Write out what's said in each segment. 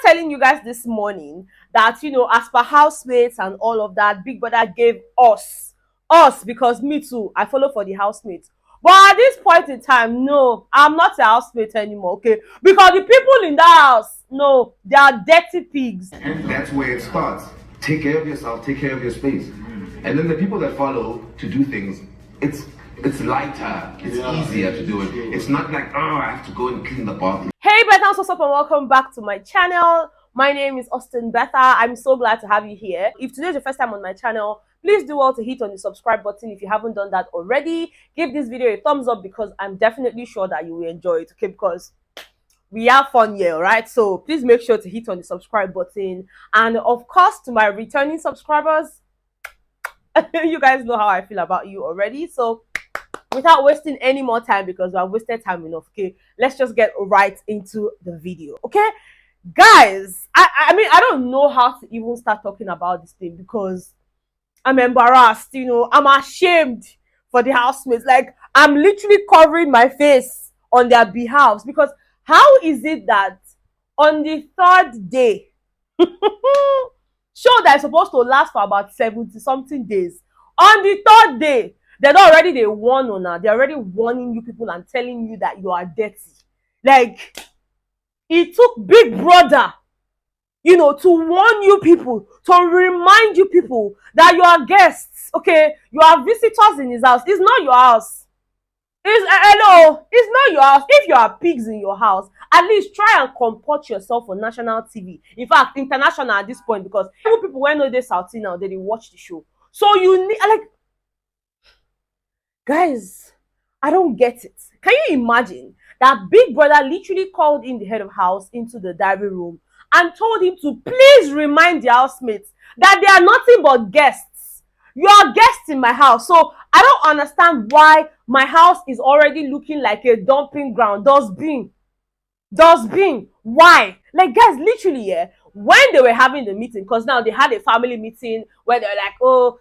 telling you guys this morning that, as per housemates and all of that, Big Brother gave us, because me too, I follow for the housemates. But at this point in time, no, I'm not a housemate anymore, okay? Because the people in the house, no, they are dirty pigs. That's where it starts. Take care of yourself, take care of your space. And then the people that follow to do things, it's lighter, it's easier to do it. It's not like, oh, I have to go and clean the bathroom. Hey Bethans, what's up and welcome back to my channel. My name is Austin Betha. I'm so glad to have you here. If today is your first time on my channel, please do well to hit on the subscribe button if you haven't done that already. Give this video a thumbs up because I'm definitely sure that you will enjoy it, okay? Because we have fun here, right? So please make sure to hit on the subscribe button. And of course, to my returning subscribers, you guys know how I feel about you already. So without wasting any more time, because I've wasted time enough, okay, let's just get right into the video, okay? Guys, I mean, I don't know how to even start talking about this thing because I'm embarrassed, I'm ashamed for the housemates. Like, I'm literally covering my face on their behalf because how is it that on the third day, show that is supposed to last for about 70 something days, on the third day, they're already they warn on now. They're already warning you people and telling you that you are dirty. Like, it took Big Brother, to warn you people, to remind you people that you are guests, okay? You are visitors in his house. It's not your house. It's not your house. If you are pigs in your house, at least try and comport yourself on national TV. In fact, international at this point, because people when know this South now, they watch the show. So you need, like, guys, I don't get it. Can you imagine that Big Brother literally called in the head of house into the diary room and told him to please remind the housemates that they are nothing but guests. You are guests in my house. So I don't understand why my house is already looking like a dumping ground. Dustbin. Why? Like, guys, literally, yeah, when they were having the meeting, because now they had a family meeting where they're like, oh,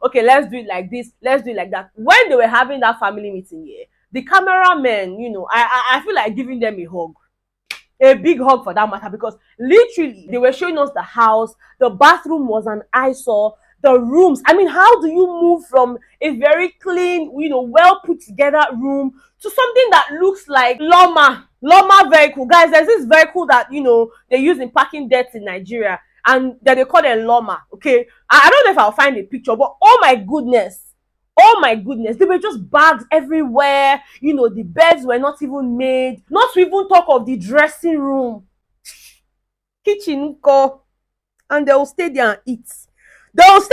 okay, let's do it like this, let's do it like that. When they were having that family meeting, yeah, the cameramen, I feel like giving them a hug. A big hug for that matter, because literally they were showing us the house. The bathroom was an eyesore. The rooms, I mean, how do you move from a very clean, well put together room to something that looks like llama vehicle? Guys, there's this vehicle that they use in parking decks in Nigeria, and that they call them llama. Okay, I don't know if I'll find a picture, but oh my goodness, there were just bags everywhere. The beds were not even made, not to even talk of the dressing room, kitchen, and they'll stay there and eat. Those of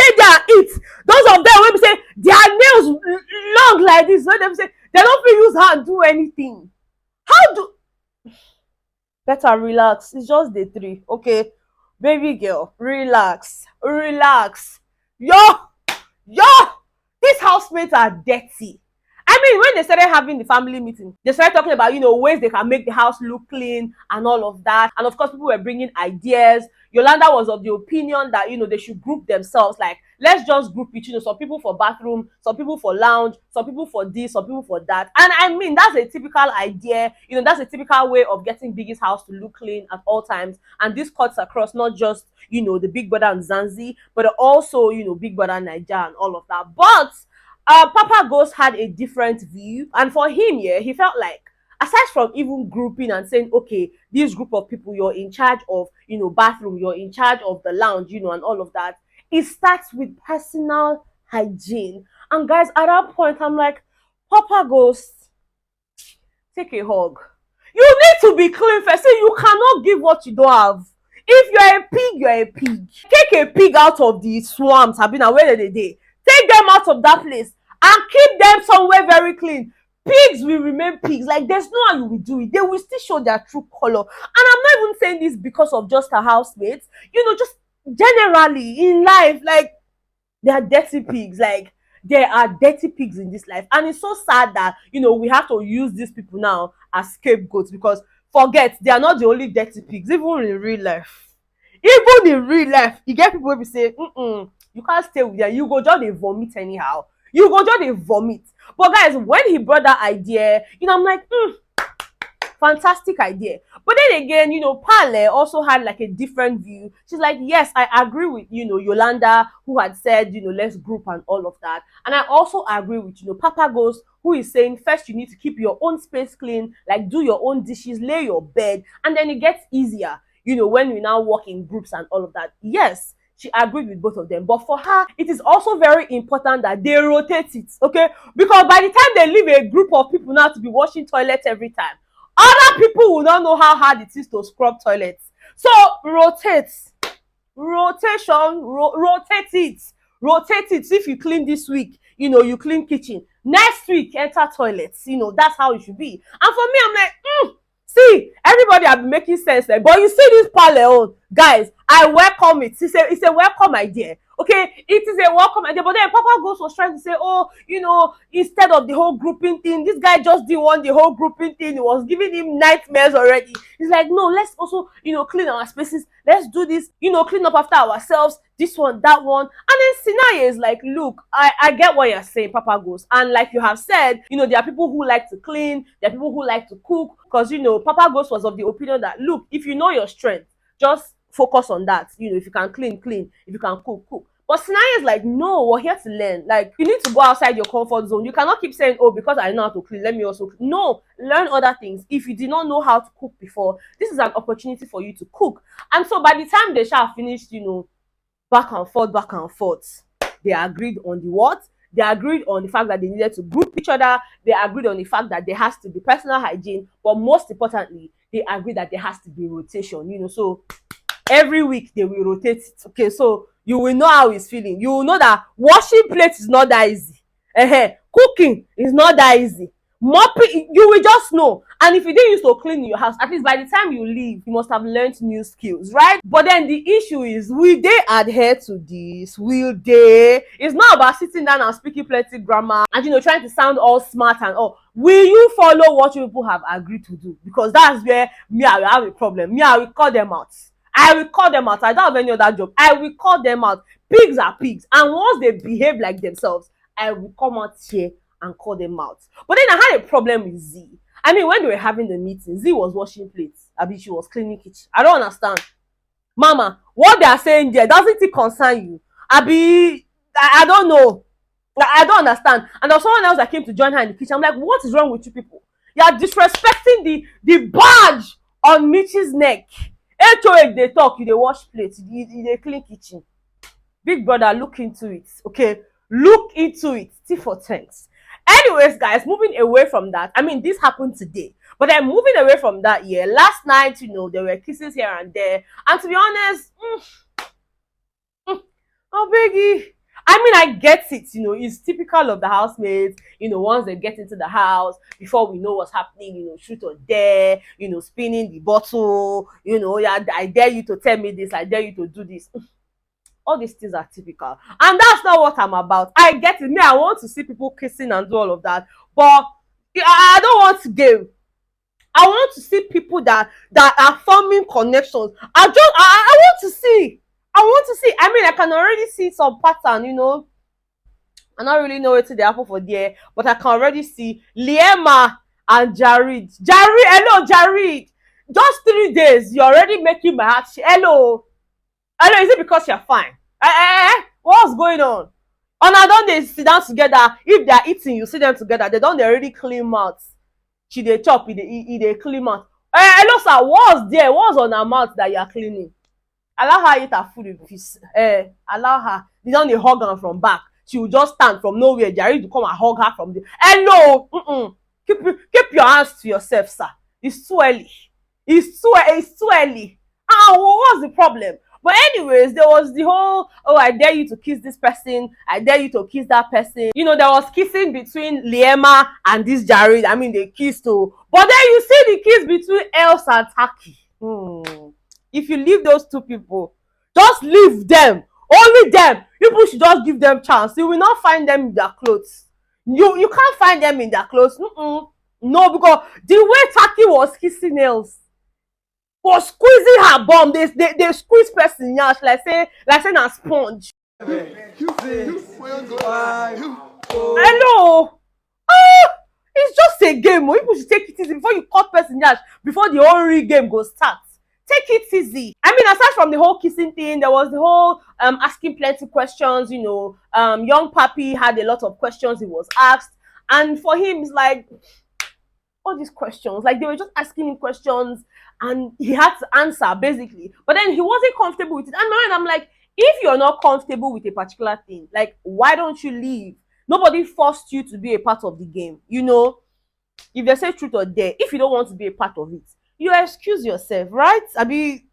them when we say their nails long like this, when them say they don't feel use hand do anything. How do? Better relax. It's just day 3, okay? Baby girl, relax. Yo, these housemates are dirty. I mean, when they started having the family meeting, they started talking about, ways they can make the house look clean and all of that. And of course, people were bringing ideas. Yolanda was of the opinion that, they should group themselves. Like, let's just group it, some people for bathroom, some people for lounge, some people for this, some people for that. And I mean, that's a typical idea. That's a typical way of getting Biggie's house to look clean at all times. And this cuts across not just, the Big Brother Mzansi, but also, Big Brother Naija and all of that. But Papa Ghost had a different view, and for him, yeah, he felt like, aside from even grouping and saying, okay, this group of people, you're in charge of, bathroom, you're in charge of the lounge, and all of that, it starts with personal hygiene. And guys, at that point, I'm like, Papa Ghost, take a hug. You need to be clean first. See, you cannot give what you don't have. If you're a pig, you're a pig. Take a pig out of the swamps, Sabina, where they dey. Take them out of that place and keep them somewhere very clean. Pigs will remain pigs. Like, there's no how you will do it. They will still show their true color. And I'm not even saying this because of just our housemates. Just generally in life, like, they are dirty pigs. Like, there are dirty pigs in this life. And it's so sad that, we have to use these people now as scapegoats, because forget, they are not the only dirty pigs. Even in real life, you get people who be say, you can't stay with them. You go just dey vomit anyhow. But guys, when he brought that idea, I'm like, fantastic idea. But then again, Pale also had like a different view. She's like, yes, I agree with, Yolanda, who had said, let's group and all of that. And I also agree with, Papa Ghost, who is saying first you need to keep your own space clean, like do your own dishes, lay your bed, and then it gets easier, when you now work in groups and all of that. Yes, she agreed with both of them. But for her, it is also very important that they rotate it, okay? Because by the time they leave a group of people now to be washing toilets every time, other people will not know how hard it is to scrub toilets. So rotate. Rotation, rotate it. If you clean this week, you clean kitchen. Next week, enter toilets. That's how it should be. And for me, I'm like, see, everybody have been making sense, but you see this parallel, guys, I welcome it. It's a welcome idea. Okay, it is a welcome idea. But then Papa Ghost was trying to say, oh, instead of the whole grouping thing, this guy just didn't want the whole grouping thing. It was giving him nightmares already. He's like, no, let's also, clean our spaces. Let's do this, clean up after ourselves. This one, that one. And then Sinaya is like, look, I get what you're saying, Papa Ghost. And like you have said, there are people who like to clean. There are people who like to cook. Because, Papa Ghost was of the opinion that, look, if you know your strength, just focus on that. If you can clean, clean. If you can cook, cook. But Sinaya is like, no, we're here to learn. Like, you need to go outside your comfort zone. You cannot keep saying, oh, because I know how to clean, let me also clean. No, learn other things. If you did not know how to cook before, this is an opportunity for you to cook. And so by the time they shall finish, back and forth, they agreed on the what? They agreed on the fact that they needed to group each other. They agreed on the fact that there has to be personal hygiene. But most importantly, they agreed that there has to be rotation, so every week they will rotate it. Okay, so you will know how he's feeling. You will know that washing plates is not that easy. Cooking is not that easy. Mopping, you will just know. And if you didn't used to clean your house, at least by the time you leave, you must have learned new skills, right? But then the issue is, will they adhere to this? Will they? It's not about sitting down and speaking plenty grammar and trying to sound all smart and all. Will you follow what you people have agreed to do? Because that's where I will have a problem. I will call them out. I will call them out. I don't have any other job. I will call them out. Pigs are pigs. And once they behave like themselves, I will come out here and call them out. But then I had a problem with Z. I mean, when they were having the meeting, Z was washing plates. She was cleaning kitchen. I don't understand. Mama, what they are saying there, doesn't it concern you? I don't know. I don't understand. And there was someone else that came to join her in the kitchen. I'm like, what is wrong with you people? You are disrespecting the badge on Mitch's neck. HOH, they talk, they wash plates, they clean kitchen. Big brother, look into it, okay? Look into it. T for thanks. Anyways, guys, moving away from that. I mean, this happened today. But then moving away from that, last night, there were kisses here and there. And to be honest, oh, Biggie. I mean, I get it, it's typical of the housemates, once they get into the house, before we know what's happening, shoot or dare, spinning the bottle, yeah, I dare you to tell me this, I dare you to do this. All these things are typical. And that's not what I'm about. I get it. I want to see people kissing and do all of that. But I don't want to give. I want to see people that are forming connections. I want to see. I mean, I can already see some pattern, I don't really know what they happen for there, but I can already see Liema and Jared. Hello, Jared. Just 3 days, you're already making my heart. Hello, is it because you're fine? What's going on? And I don't they sit down together. If they're eating, you sit them together. They don't they already clean mouth. She they chop, they clean mouth. Hello, sir. What's there? What's on her mouth that you're cleaning? Allow her eat her food with peace. Allow her. They don't they hug her from back. She will just stand from nowhere. Jerry to come and hug her from there. Hello. Keep your hands to yourself, sir. It's too early. It's too early. What's the problem? But anyways, there was the whole, oh, I dare you to kiss this person. I dare you to kiss that person. There was kissing between Liema and this Jared. I mean, they kissed too. But then you see the kiss between Els and Taki. If you leave those two people, just leave them. Only them. People should just give them chance. You will not find them in their clothes. You can't find them in their clothes. No, because the way Taki was kissing Els, was squeezing her bum. They squeeze person yash like saying a sponge. Hello. It's just a game. People should take it easy before you cut person yash, before the whole real game go start. Take it easy. I mean, aside from the whole kissing thing, there was the whole asking plenty questions. Young Papi had a lot of questions he was asked, and for him, it's like all these questions, like they were just asking him questions, and he had to answer basically. But then he wasn't comfortable with it. And man, I'm like, if you're not comfortable with a particular thing, like why don't you leave? Nobody forced you to be a part of the game. If they say truth or dare, if you don't want to be a part of it, you excuse yourself, right? I mean,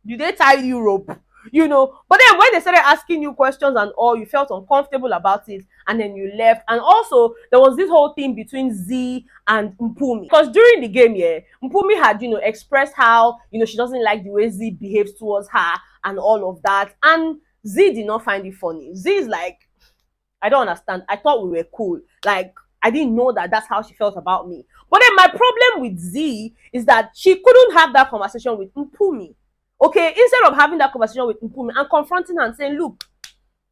do they tie you rope? But then when they started asking you questions and all, you felt uncomfortable about it, and then you left. And also there was this whole thing between Z and Mpumi, because during the game, yeah, Mpumi had expressed how she doesn't like the way Z behaves towards her and all of that, and Z did not find it funny. Z is like, I don't understand. I thought we were cool. Like, I didn't know that that's how she felt about me. But then my problem with Z is that she couldn't have that conversation with Mpumi. Okay, instead of having that conversation with Mpumi and confronting her and saying, look,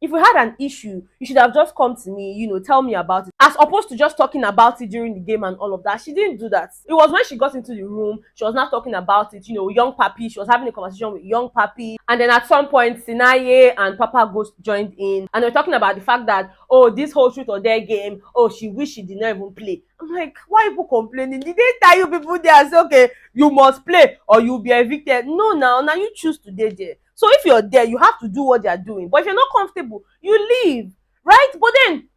if we had an issue, you should have just come to me, tell me about it. As opposed to just talking about it during the game and all of that. She didn't do that. It was when she got into the room, she was not talking about it. Young Papi, she was having a conversation with Young Papi. And then at some point, Sinaye and Papa Ghost joined in. And they were talking about the fact that, oh, this whole truth or dare game, oh, she wish she did not even play. I'm like, why are people complaining? Did they tell you people there and say, okay, you must play or you'll be evicted? No, now you choose to stay there. So if you're there, you have to do what they're doing. But if you're not comfortable, you leave, right? But then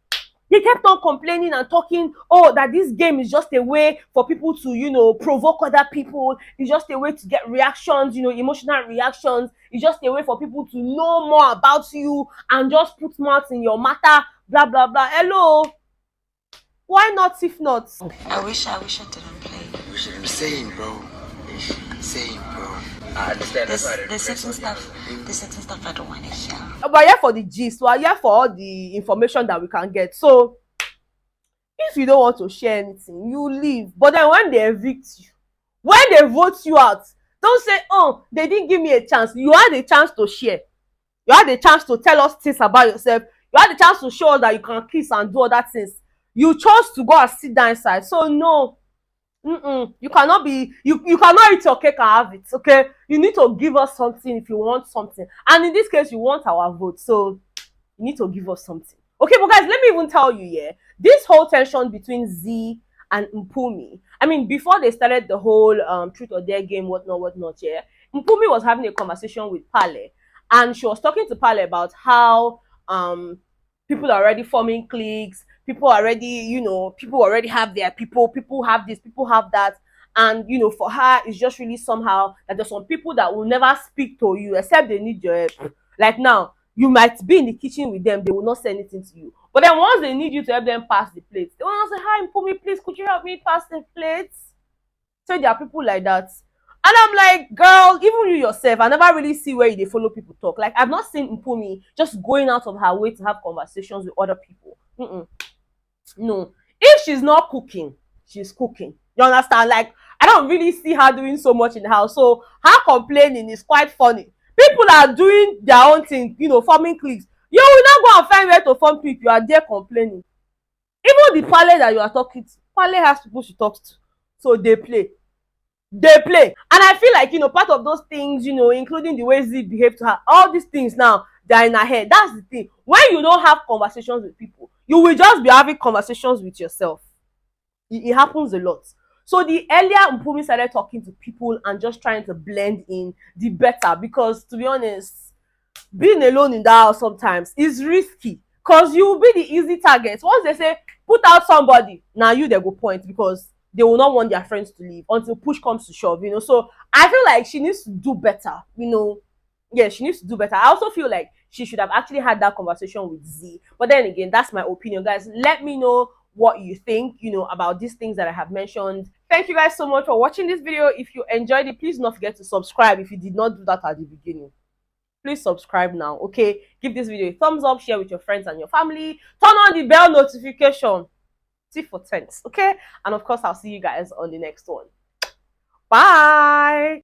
they kept on complaining and talking, oh, that this game is just a way for people to, provoke other people. It's just a way to get reactions, emotional reactions. It's just a way for people to know more about you and just put mouth in your matter, blah, blah, blah. Hello? Why not if not? I wish I didn't play. We should be same, bro. Same, bro. I understand. There's certain stuff I don't want to hear. But here for the gist, we're here for all the information that we can get. So if you don't want to share anything, you leave. But then when they evict you, when they vote you out, don't say, oh, they didn't give me a chance. You had a chance to share. You had a chance to tell us things about yourself. You had a chance to show us that you can kiss and do other things. You chose to go and sit down inside. So no. You cannot be, you cannot eat your cake and have it, okay? You need to give us something if you want something. And in this case, you want our vote. So you need to give us something. Okay, but guys, let me even tell you, yeah, this whole tension between Z and Mpumi. I mean, before they started the whole truth or dare game, whatnot, yeah, Mpumi was having a conversation with Pale. And she was talking to Pale about how people are already forming cliques. People already have their people have this, people have that. And, for her, it's just really somehow that there's some people that will never speak to you except they need your help. Like now, you might be in the kitchen with them, they will not say anything to you. But then once they need you to help them pass the plates, they want to say, hi, Mpumi, please, could you help me pass the plates? So there are people like that. And I'm like, girl, even you yourself, I never really see where they follow people talk. Like, I've not seen Mpumi just going out of her way to have conversations with other people. No. If she's not cooking, she's cooking. You understand? Like, I don't really see her doing so much in the house. So her complaining is quite funny. People are doing their own thing, forming cliques. You will not go and find where to form cliques. You are there complaining. Even the Pale that you are talking to, Pale has people she talks to. So they play. And I feel like, part of those things, including the way Z behaved to her, all these things now, they're in her head. That's the thing. When you don't have conversations with people, you will just be having conversations with yourself. It happens a lot. So the earlier Mpumi started talking to people and just trying to blend in, the better. Because to be honest, being alone in the house sometimes is risky. Because you will be the easy target. Once they say, put out somebody, now you they go point, because they will not want their friends to leave until push comes to shove, So I feel like she needs to do better, Yeah, she needs to do better. I also feel like she should have actually had that conversation with Z. But then again, that's my opinion, guys. Let me know what you think, about these things that I have mentioned. Thank you guys so much for watching this video. If you enjoyed it, please do not forget to subscribe if you did not do that at the beginning. Please subscribe now, okay? Give this video a thumbs up, share with your friends and your family. Turn on the bell notification. T for tense, okay? And of course, I'll see you guys on the next one. Bye!